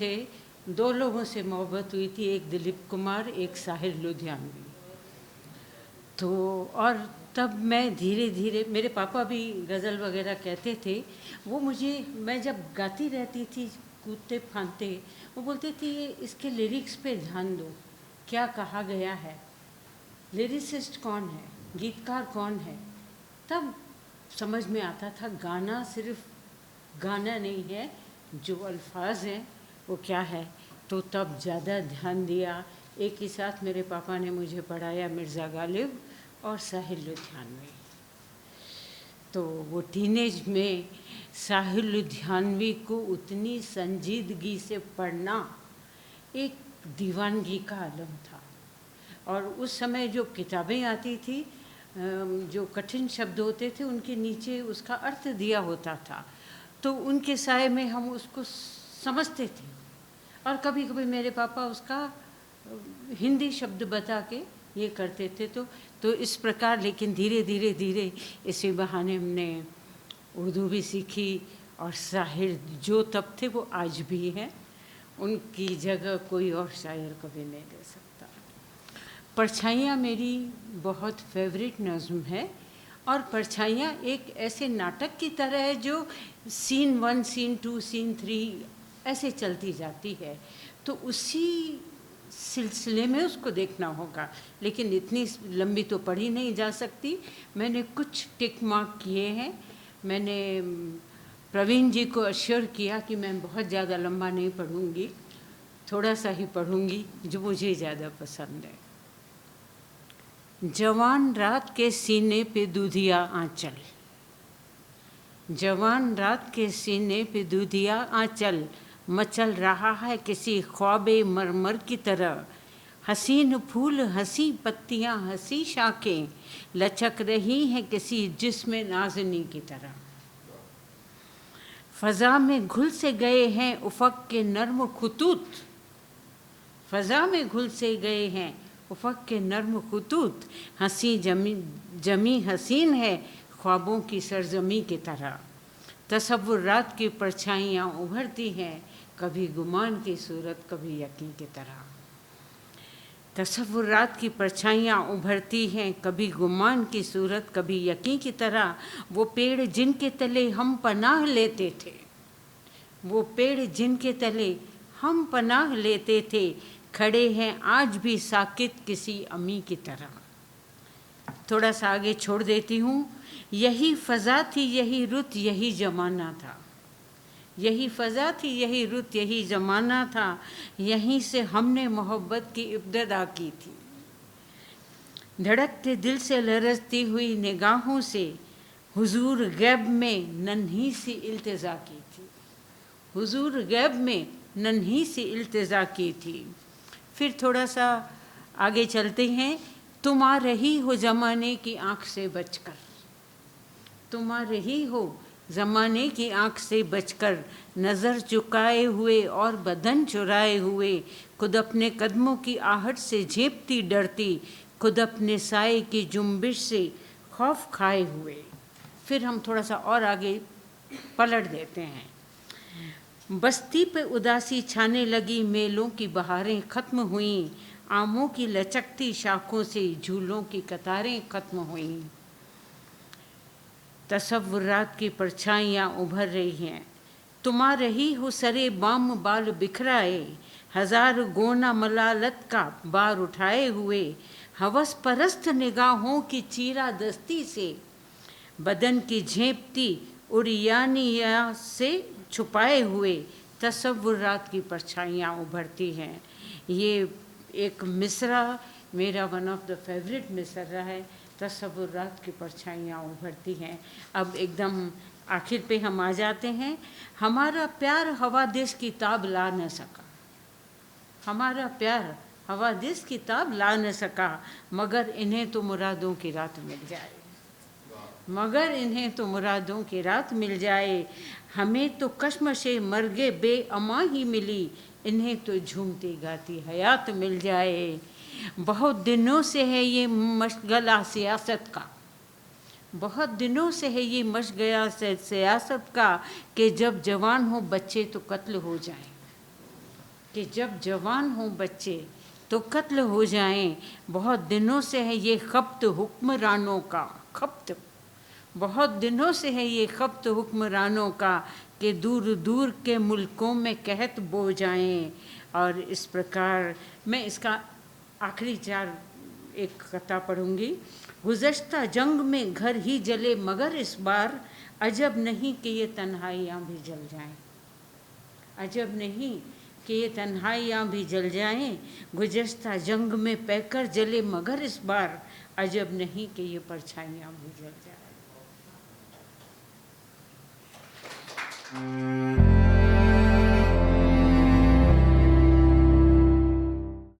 थे, दो लोगों से मोहब्बत हुई थी, एक दिलीप कुमार, एक साहिर लुधियानवी। तो और तब मैं धीरे धीरे, मेरे पापा भी गज़ल वगैरह कहते थे, वो मुझे, मैं जब गाती रहती थी कूदते फांदते, वो बोलते थे ये इसके लिरिक्स पे ध्यान दो, क्या कहा गया है, लिरिसिस्ट कौन है, गीतकार कौन है। तब समझ में आता था गाना सिर्फ गाना नहीं है, जो अल्फाज हैं वो क्या है। तो तब ज़्यादा ध्यान दिया। एक ही साथ मेरे पापा ने मुझे पढ़ाया मिर्ज़ा गालिब और साहिर लुधियानवी। तो वो टीनेज में साहिर लुधियानवी को उतनी संजीदगी से पढ़ना एक दीवानगी का आलम था। और उस समय जो किताबें आती थी, जो कठिन शब्द होते थे उनके नीचे उसका अर्थ दिया होता था, तो उनके साए में हम उसको समझते थे। और कभी कभी मेरे पापा उसका हिंदी शब्द बता के ये करते थे। तो इस प्रकार, लेकिन धीरे धीरे धीरे इसी बहाने हमने उर्दू भी सीखी। और शाहिर जो तब थे वो आज भी हैं, उनकी जगह कोई और शायर कभी नहीं ले सकता। परछाइयाँ मेरी बहुत फेवरेट नज़्म है। और परछाइयाँ एक ऐसे नाटक की तरह है जो सीन 1, सीन 2, सीन 3 ऐसे चलती जाती है। तो उसी सिलसिले में उसको देखना होगा, लेकिन इतनी लंबी तो पढ़ी नहीं जा सकती। मैंने कुछ टिक मार्क किए हैं। मैंने प्रवीण जी को अश्योर किया कि मैं बहुत ज़्यादा लंबा नहीं पढ़ूंगी, थोड़ा सा ही पढ़ूंगी जो मुझे ज़्यादा पसंद है। जवान रात के सीने पे दूधिया आंचल, जवान रात के सीने पे दूधिया आंचल, मचल रहा है किसी ख्वाबे मरमर की तरह। हसीन फूल हंसी पत्तियां हंसी शाखें, लचक रही हैं किसी जिस्म नाज़नी की तरह। फ़ज़ा में घुल से गए हैं उफ़क़ के नर्म खुतूत, फ़ज़ा में घुल से गए हैं उफ़क़ के नर्म खुतूत। हंसी जमी हसीन है ख्वाबों की सरजमी की तरह। तसव्वुरात की परछाइयाँ उभरती हैं, कभी गुमान की सूरत कभी यकीन की तरह। तसव्वुरात की परछाइयाँ उभरती हैं, कभी गुमान की सूरत कभी यकीन की तरह। वो पेड़ जिनके तले हम पनाह लेते थे, वो पेड़ जिनके तले हम पनाह लेते थे, खड़े हैं आज भी साकित किसी अमी की तरह। थोड़ा सा आगे छोड़ देती हूँ। यही फ़ज़ा थी यही रुत यही ज़माना था, यही फ़ज़ा थी यही रुत यही ज़माना था। यहीं से हमने मोहब्बत की इब्तिदा की थी। धड़कते दिल से लरज़ती हुई निगाहों से हुजूर गैब में नन्ही सी इल्तिज़ा की थी, हुजूर गैब में नन्ही सी इल्तिज़ा की थी। फिर थोड़ा सा आगे चलते हैं। तुम आ रही हो ज़माने की आँख से बचकर, तुम आ रही हो ज़माने की आँख से बचकर, नज़र झुकाए हुए और बदन चुराए हुए, खुद अपने कदमों की आहट से झेपती डरती, खुद अपने साए की जुम्बिश से खौफ खाए हुए। फिर हम थोड़ा सा और आगे पलट देते हैं। बस्ती पे उदासी छाने लगी, मेलों की बहारें ख़त्म हुईं, आमों की लचकती शाखों से झूलों की कतारें ख़त्म हुईं। तसव्वुरात की परछाइयाँ उभर रही हैं, तुम आ रही हो सरे बाम बाल बिखराए, हजार गोना मलालत का बार उठाए हुए, हवस परस्त निगाहों की चीरा दस्ती से, बदन की झेंपती उड़ियानिया से छुपाए हुए। तसव्वुरात की परछाइयाँ उभरती हैं। ये एक मिसरा मेरा वन ऑफ द फेवरेट मिसरा है, तसव्वुरात की परछाइयाँ उभरती हैं। अब एकदम आखिर पे हम आ जाते हैं। हमारा प्यार हवादिस की ताब ला न सका, हमारा प्यार हवादिस की ताब ला न सका, मगर इन्हें तो मुरादों की रात मिल जाए, मगर इन्हें तो मुरादों की रात मिल जाए। हमें तो कश्मशे मर्गे बेअमा ही मिली, इन्हें तो झूमती गाती हयात मिल जाए। बहुत दिनों से है ये मशगला सियासत का, बहुत दिनों से है ये मशगला सियासत का, कि जब जवान हो बच्चे तो कत्ल हो जाएं, कि जब जवान हों बच्चे तो कत्ल हो जाएं। बहुत दिनों से है ये खप्त हुक्मरानों का, खप्त, बहुत दिनों से है ये खप्त हुक्मरानों का, कि दूर दूर के मुल्कों में कहत बो जाएं। और इस प्रकार मैं इसका आखिरी 4 एक कथा पढ़ूंगी। गुज़श्ता जंग में घर ही जले मगर इस बार, अजब नहीं कि ये तन्हाइयाँ भी जल जाएं। अजब नहीं कि ये तन्हाइयाँ भी जल जाएं। गुज़श्ता जंग में पैकर जले मगर इस बार, अजब नहीं कि ये परछाइयाँ भी जल जाएं।